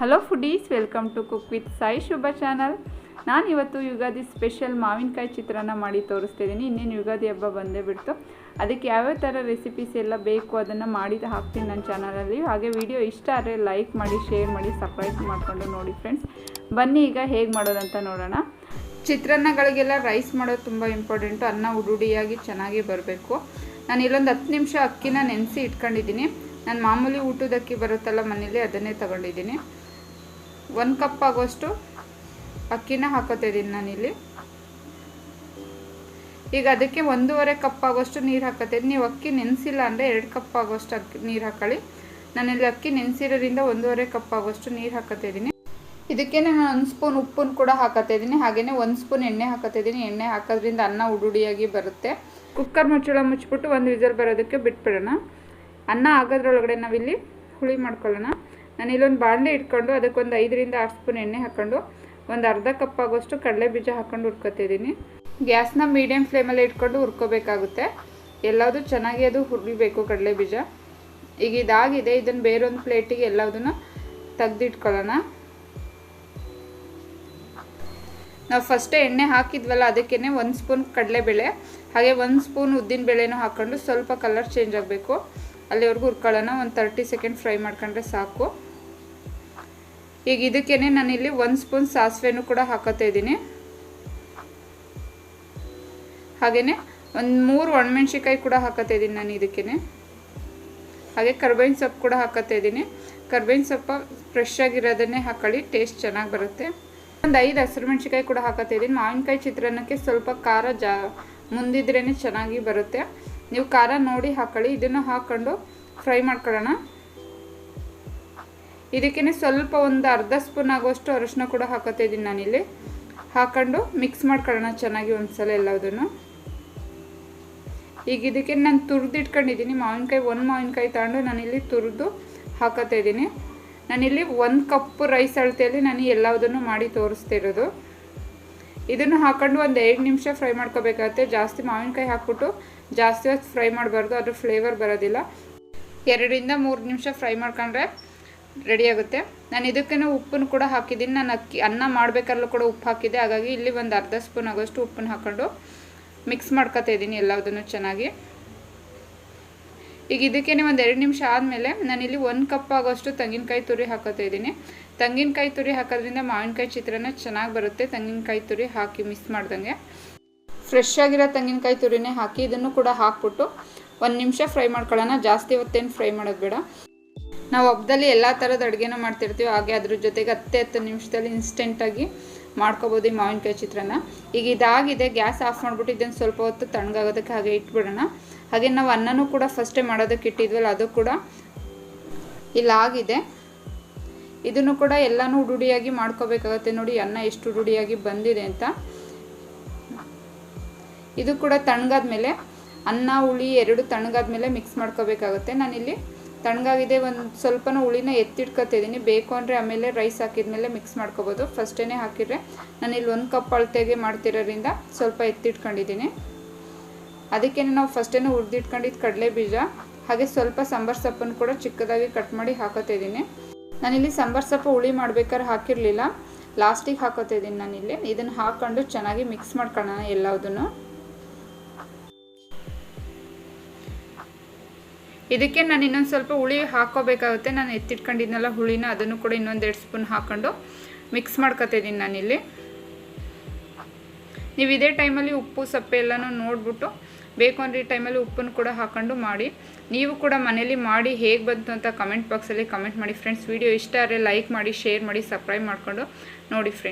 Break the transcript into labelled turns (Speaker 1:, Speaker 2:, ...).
Speaker 1: Hello foodies, welcome to cook with Sai Shubha channel. ನಾನು ಇವತ್ತು Ugadi special ಮಾವಿನಕಾಯಿ ಚಿತ್ರಾನ್ನ ಮಾಡಿ ತೋರಿಸ್ತಿದ್ದೀನಿ. ಇನ್ನೇನು ಯುಗಾದಿ ಹಬ್ಬ ಬಂದೇ ಬಿಡ್ತು. ಅದಕ್ಕೆ ಯಾವ್ಯಾವ ಥರ ರೆಸಿಪೀಸ್ ಎಲ್ಲ ಬೇಕು ಅದನ್ನು ಮಾಡಿ ಹಾಕ್ತೀನಿ ನನ್ನ ಚಾನಲಲ್ಲಿ. ಹಾಗೆ ವಿಡಿಯೋ ಇಷ್ಟ ಆದರೆ ಲೈಕ್ ಮಾಡಿ, ಶೇರ್ ಮಾಡಿ, ಸಬ್ಸ್ಕ್ರೈಬ್ ಮಾಡಿಕೊಂಡು ನೋಡಿ ಫ್ರೆಂಡ್ಸ್. ಬನ್ನಿ ಈಗ ಹೇಗೆ ಮಾಡೋದಂತ ನೋಡೋಣ. ಚಿತ್ರಾನ್ನಗಳಿಗೆಲ್ಲ ರೈಸ್ ಮಾಡೋದು ತುಂಬ ಇಂಪಾರ್ಟೆಂಟು. ಅನ್ನ ಉಡುಡಿಯಾಗಿ ಚೆನ್ನಾಗಿ ಬರಬೇಕು. ನಾನು ಇಲ್ಲೊಂದು 10 ನಿಮಿಷ ಅಕ್ಕಿನ ನೆನೆಸಿ ಇಟ್ಕೊಂಡಿದ್ದೀನಿ. ನಾನು ಮಾಮೂಲಿ ಊಟದ ಅಕ್ಕಿ ಬರುತ್ತಲ್ಲ ಮನೇಲಿ, ಅದನ್ನೇ ತಗೊಂಡಿದ್ದೀನಿ. 1 ಕಪ್ ಆಗೋಷ್ಟು ಅಕ್ಕಿನ ಹಾಕೋತಾ ಇದ್ದೀನಿ ನಾನಿಲ್ಲಿ. ಈಗ ಅದಕ್ಕೆ 1.5 ಕಪ್ ಆಗೋಷ್ಟು ನೀರು ಹಾಕೋತಾ ಇದ್ದೀನಿ. ನೀವು ಅಕ್ಕಿ ನೆನೆಸಿಲ್ಲ ಅಂದರೆ 2 ಕಪ್ ಆಗೋಷ್ಟು ನೀರು ಹಾಕೊಳ್ಳಿ. ನಾನಿಲ್ಲಿ ಅಕ್ಕಿ ನೆನೆಸಿರೋದ್ರಿಂದ 1.5 ಕಪ್ ಆಗೋಷ್ಟು ನೀರು ಹಾಕೋತಾ ಇದ್ದೀನಿ. ಇದಕ್ಕೆ ನಾನು 1 ಸ್ಪೂನ್ ಉಪ್ಪನ್ನು ಕೂಡ ಹಾಕೋತಾ ಇದ್ದೀನಿ. ಹಾಗೆಯೇ 1 ಸ್ಪೂನ್ ಎಣ್ಣೆ ಹಾಕೋತಾ ಇದ್ದೀನಿ. ಎಣ್ಣೆ ಹಾಕೋದ್ರಿಂದ ಅನ್ನ ಉಡುಡಿಯಾಗಿ ಬರುತ್ತೆ. ಕುಕ್ಕರ್ ಮುಚ್ಚಳ ಮುಚ್ಚಿಬಿಟ್ಟು 1 ವಿಸಲ್ ಬರೋದಕ್ಕೆ ಬಿಟ್ಬಿಡೋಣ. ಅನ್ನ ಆಗೋದ್ರೊಳಗಡೆ ನಾವಿಲ್ಲಿ ಹುಳಿ ಮಾಡ್ಕೊಳ್ಳೋಣ. ನಾನು ಇಲ್ಲೊಂದು ಬಾಣಲೆ ಇಟ್ಕೊಂಡು ಅದಕ್ಕೊಂದು 5 ರಿಂದ 6 ಸ್ಪೂನ್ ಎಣ್ಣೆ ಹಾಕ್ಕೊಂಡು ಒಂದು ಅರ್ಧ ಕಪ್ ಆಗೋಷ್ಟು ಕಡಲೆ ಬೀಜ ಹಾಕ್ಕೊಂಡು ಹುರ್ಕೊತಿದ್ದೀನಿ. ಗ್ಯಾಸ್ನ ಮೀಡಿಯಮ್ ಫ್ಲೇಮಲ್ಲಿ ಇಟ್ಕೊಂಡು ಹುರ್ಕೋಬೇಕಾಗುತ್ತೆ. ಎಲ್ಲದೂ ಚೆನ್ನಾಗಿ ಅದು ಹುರಿಬೇಕು ಕಡಲೆ ಬೀಜ. ಈಗ ಇದಾಗಿದೆ. ಇದನ್ನು ಬೇರೊಂದು ಪ್ಲೇಟಿಗೆ ಎಲ್ಲದನ್ನು ತೆಗೆದಿಟ್ಕೊಳ್ಳೋಣ. ನಾವು ಫಸ್ಟೇ ಎಣ್ಣೆ ಹಾಕಿದ್ವಲ್ಲ, ಅದಕ್ಕೇ 1 ಸ್ಪೂನ್ ಕಡಲೆಬೇಳೆ ಹಾಗೆ 1 ಸ್ಪೂನ್ ಉದ್ದಿನ ಬೇಳೆನೂ ಹಾಕ್ಕೊಂಡು ಸ್ವಲ್ಪ ಕಲರ್ ಚೇಂಜ್ ಆಗಬೇಕು ಅಲ್ಲಿವರೆಗೂ ಹುರ್ಕೊಳ್ಳೋಣ. ಒಂದು 30 ಸೆಕೆಂಡ್ ಫ್ರೈ ಮಾಡ್ಕೊಂಡ್ರೆ ಸಾಕು. ಈಗ ಇದಕ್ಕೇ ನಾನಿಲ್ಲಿ 1 ಸ್ಪೂನ್ ಸಾಸಿವೆನೂ ಕೂಡ ಹಾಕೋತಾ ಇದ್ದೀನಿ. ಹಾಗೆಯೇ ಒಂದು 3 ಒಣಮೆಣ್ಸಿಕಾಯಿ ಕೂಡ ಹಾಕೋತಾ ಇದ್ದೀನಿ ನಾನು ಇದಕ್ಕೇ. ಹಾಗೆ ಕರ್ಬೇವಿನ ಸೊಪ್ಪು ಕೂಡ ಹಾಕೋತಾ ಇದ್ದೀನಿ. ಕರ್ಬೇವಿನ ಸೊಪ್ಪು ಫ್ರೆಶ್ ಆಗಿರೋದನ್ನೇ ಹಾಕೊಳ್ಳಿ, ಟೇಸ್ಟ್ ಚೆನ್ನಾಗಿ ಬರುತ್ತೆ. ಒಂದು 5 ಹಸಿರು ಮೆಣಸಿಕಾಯಿ ಕೂಡ ಹಾಕೋತಾ ಇದ್ದೀನಿ. ಮಾವಿನಕಾಯಿ ಚಿತ್ರಾನ್ನಕ್ಕೆ ಸ್ವಲ್ಪ ಖಾರ ಮುಂದಿದ್ರೇ ಚೆನ್ನಾಗಿ ಬರುತ್ತೆ. ನೀವು ಖಾರ ನೋಡಿ ಹಾಕೊಳ್ಳಿ. ಇದನ್ನು ಹಾಕ್ಕೊಂಡು ಫ್ರೈ ಮಾಡ್ಕೊಳ್ಳೋಣ. ಇದಕ್ಕೇ ಸ್ವಲ್ಪ ಒಂದು ಅರ್ಧ ಸ್ಪೂನ್ ಆಗೋಷ್ಟು ಅರಿಶಿನ ಕೂಡ ಹಾಕೋತಾ ಇದ್ದೀನಿ ನಾನಿಲ್ಲಿ. ಹಾಕ್ಕೊಂಡು ಮಿಕ್ಸ್ ಮಾಡ್ಕೊಳ್ಳೋಣ ಚೆನ್ನಾಗಿ ಒಂದ್ಸಲ ಎಲ್ಲದನ್ನು. ಈಗ ಇದಕ್ಕೆ ನಾನು ತುರಿದಿಟ್ಕೊಂಡಿದ್ದೀನಿ ಮಾವಿನಕಾಯಿ. 1 ಮಾವಿನಕಾಯಿ ತಗೊಂಡು ನಾನಿಲ್ಲಿ ತುರಿದು ಹಾಕೋತಾ ಇದ್ದೀನಿ. ನಾನಿಲ್ಲಿ 1 ಕಪ್ ರೈಸ್ ಅಳತೆಯಲ್ಲಿ ನಾನು ಎಲ್ಲದನ್ನು ಮಾಡಿ ತೋರಿಸ್ತಿರೋದು. ಇದನ್ನು ಹಾಕ್ಕೊಂಡು ಒಂದು 2 ನಿಮಿಷ ಫ್ರೈ ಮಾಡ್ಕೋಬೇಕಾಗುತ್ತೆ. ಜಾಸ್ತಿ ಮಾವಿನಕಾಯಿ ಹಾಕ್ಬಿಟ್ಟು ಜಾಸ್ತಿ ಹೊತ್ತು ಫ್ರೈ ಮಾಡಬಾರ್ದು, ಅದ್ರ ಫ್ಲೇವರ್ ಬರೋದಿಲ್ಲ. 2 ರಿಂದ 3 ನಿಮಿಷ ಫ್ರೈ ಮಾಡ್ಕೊಂಡ್ರೆ ರೆಡಿ ಆಗುತ್ತೆ. ನಾನು ಇದಕ್ಕೇ ಉಪ್ಪನ್ನು ಕೂಡ ಹಾಕಿದ್ದೀನಿ. ನಾನು ಅನ್ನ ಮಾಡಬೇಕಾದ್ರೂ ಕೂಡ ಉಪ್ಪು ಹಾಕಿದ್ದೆ. ಹಾಗಾಗಿ ಇಲ್ಲಿ ಒಂದು ಅರ್ಧ ಸ್ಪೂನ್ ಆಗೋಷ್ಟು ಉಪ್ಪನ್ನು ಹಾಕ್ಕೊಂಡು ಮಿಕ್ಸ್ ಮಾಡ್ಕೊತಾ ಇದ್ದೀನಿ ಎಲ್ಲದನ್ನು ಚೆನ್ನಾಗಿ. ಈಗ ಇದಕ್ಕೇ ಒಂದು 2 ನಿಮಿಷ ಆದಮೇಲೆ ನಾನಿಲ್ಲಿ 1 ಕಪ್ ಆಗೋಷ್ಟು ತೆಂಗಿನಕಾಯಿ ತುರಿ ಹಾಕೋತಾ ಇದ್ದೀನಿ. ತೆಂಗಿನಕಾಯಿ ತುರಿ ಹಾಕೋದ್ರಿಂದ ಮಾವಿನಕಾಯಿ ಚಿತ್ರಾನ್ನ ಚೆನ್ನಾಗಿ ಬರುತ್ತೆ. ತೆಂಗಿನಕಾಯಿ ತುರಿ ಹಾಕಿ ಮಿಕ್ಸ್ ಮಾಡ್ದಂಗೆ ಫ್ರೆಶ್ ಆಗಿರೋ ತೆಂಗಿನಕಾಯಿ ತುರಿನೇ ಹಾಕಿ ಇದನ್ನು ಕೂಡ ಹಾಕ್ಬಿಟ್ಟು 1 ನಿಮಿಷ ಫ್ರೈ ಮಾಡ್ಕೊಳ್ಳೋಣ. ಜಾಸ್ತಿ ಹೊತ್ತೇನು ಫ್ರೈ ಮಾಡೋದು ಬೇಡ. ನಾವು ಹಬ್ಬದಲ್ಲಿ ಎಲ್ಲ ಥರದ ಅಡುಗೆನ ಮಾಡ್ತಿರ್ತೀವಿ. ಹಾಗೆ ಅದ್ರ ಜೊತೆಗೆ 10 ನಿಮಿಷದಲ್ಲಿ ಇನ್ಸ್ಟೆಂಟಾಗಿ ಮಾಡ್ಕೋಬೋದು ಈ ಮಾವಿನಕಾಯಿ ಚಿತ್ರಾನ್ನ. ಈಗ ಇದಾಗಿದೆ. ಗ್ಯಾಸ್ ಆಫ್ ಮಾಡಿಬಿಟ್ಟು ಇದನ್ನು ಸ್ವಲ್ಪ ಹೊತ್ತು ತಣ್ಣಗಾಗೋದಕ್ಕೆ ಹಾಗೆ ಇಟ್ಬಿಡೋಣ. ಹಾಗೆ ನಾವು ಅನ್ನನೂ ಕೂಡ ಫಸ್ಟೇ ಮಾಡೋದಕ್ಕೆ ಇಟ್ಟಿದ್ವಲ್ಲ, ಅದು ಕೂಡ ಇಲ್ಲಾಗಿದೆ. ಇದನ್ನು ಕೂಡ ಎಲ್ಲನೂ ಉಡುಡಿಯಾಗಿ ಮಾಡ್ಕೋಬೇಕಾಗತ್ತೆ. ನೋಡಿ ಅನ್ನ ಎಷ್ಟು ಉಡುಡಿಯಾಗಿ ಬಂದಿದೆ ಅಂತ. ಇದು ಕೂಡ ತಣ್ಣಗಾದ್ಮೇಲೆ ಅನ್ನ ಹುಳಿ 2 ತಣ್ಣಗಾದ್ಮೇಲೆ ಮಿಕ್ಸ್ ಮಾಡ್ಕೋಬೇಕಾಗುತ್ತೆ. ನಾನಿಲ್ಲಿ ತಣ್ಣಗಾಗಿದೆ. ಒಂದು ಸ್ವಲ್ಪನೂ ಹುಳಿನ ಎತ್ತಿಟ್ಕೊತಿದ್ದೀನಿ. ಬೇಕು ಅಂದರೆ ಆಮೇಲೆ ರೈಸ್ ಹಾಕಿದ್ಮೇಲೆ ಮಿಕ್ಸ್ ಮಾಡ್ಕೋಬೋದು. ಫಸ್ಟೇ ಹಾಕಿದರೆ ನಾನಿಲ್ಲಿ 1 ಕಪ್ ಅಳತೆಗೆ ಮಾಡ್ತಿರೋದ್ರಿಂದ ಸ್ವಲ್ಪ ಎತ್ತಿಟ್ಕೊಂಡಿದ್ದೀನಿ. ಅದಕ್ಕೇ ನಾವು ಫಸ್ಟೇ ಹುರಿದಿಟ್ಕೊಂಡಿದ್ದು ಕಡಲೆ ಬೀಜ ಹಾಗೆ ಸ್ವಲ್ಪ ಸಾಂಬಾರು ಸೊಪ್ಪನ್ನು ಕೂಡ ಚಿಕ್ಕದಾಗಿ ಕಟ್ ಮಾಡಿ ಹಾಕೋತಾ ಇದ್ದೀನಿ. ನಾನಿಲ್ಲಿ ಸಾಂಬಾರು ಸೊಪ್ಪು ಹುಳಿ ಮಾಡ್ಬೇಕಾದ್ರೆ ಹಾಕಿರಲಿಲ್ಲ, ಲಾಸ್ಟಿಗೆ ಹಾಕೋತಾ ಇದ್ದೀನಿ ನಾನಿಲ್ಲಿ. ಇದನ್ನು ಹಾಕ್ಕೊಂಡು ಚೆನ್ನಾಗಿ ಮಿಕ್ಸ್ ಮಾಡ್ಕೊಳ್ಳೋಣ ಎಲ್ಲದನ್ನು. ಇದಕ್ಕೆ ನಾನು ಇನ್ನೊಂದು ಸ್ವಲ್ಪ ಹುಳಿ ಹಾಕೋಬೇಕಾಗುತ್ತೆ. ನಾನು ಎತ್ತಿಟ್ಕೊಂಡಿದ್ನಲ್ಲ ಹುಳಿನ, ಅದನ್ನು ಕೂಡ ಇನ್ನೊಂದು 2 ಸ್ಪೂನ್ ಹಾಕ್ಕೊಂಡು ಮಿಕ್ಸ್ ಮಾಡ್ಕೊತಾ ಇದ್ದೀನಿ ನಾನಿಲ್ಲಿ. ನೀವು ಇದೇ ಟೈಮಲ್ಲಿ ಉಪ್ಪು ಸಪ್ಪೆ ಎಲ್ಲನೂ ನೋಡಿಬಿಟ್ಟು ಬೇಕು ಅಂದರೆ ಈ ಟೈಮಲ್ಲಿ ಉಪ್ಪನ್ನು ಕೂಡ ಹಾಕ್ಕೊಂಡು ಮಾಡಿ. ನೀವು ಕೂಡ ಮನೇಲಿ ಮಾಡಿ ಹೇಗೆ ಬಂತು ಅಂತ ಕಮೆಂಟ್ ಬಾಕ್ಸಲ್ಲಿ ಕಮೆಂಟ್ ಮಾಡಿ ಫ್ರೆಂಡ್ಸ್. ವಿಡಿಯೋ ಇಷ್ಟ ಆದರೆ ಲೈಕ್ ಮಾಡಿ, ಶೇರ್ ಮಾಡಿ, ಸಬ್ಸ್ಕ್ರೈಬ್ ಮಾಡಿಕೊಂಡು ನೋಡಿ ಫ್ರೆಂಡ್ಸ್.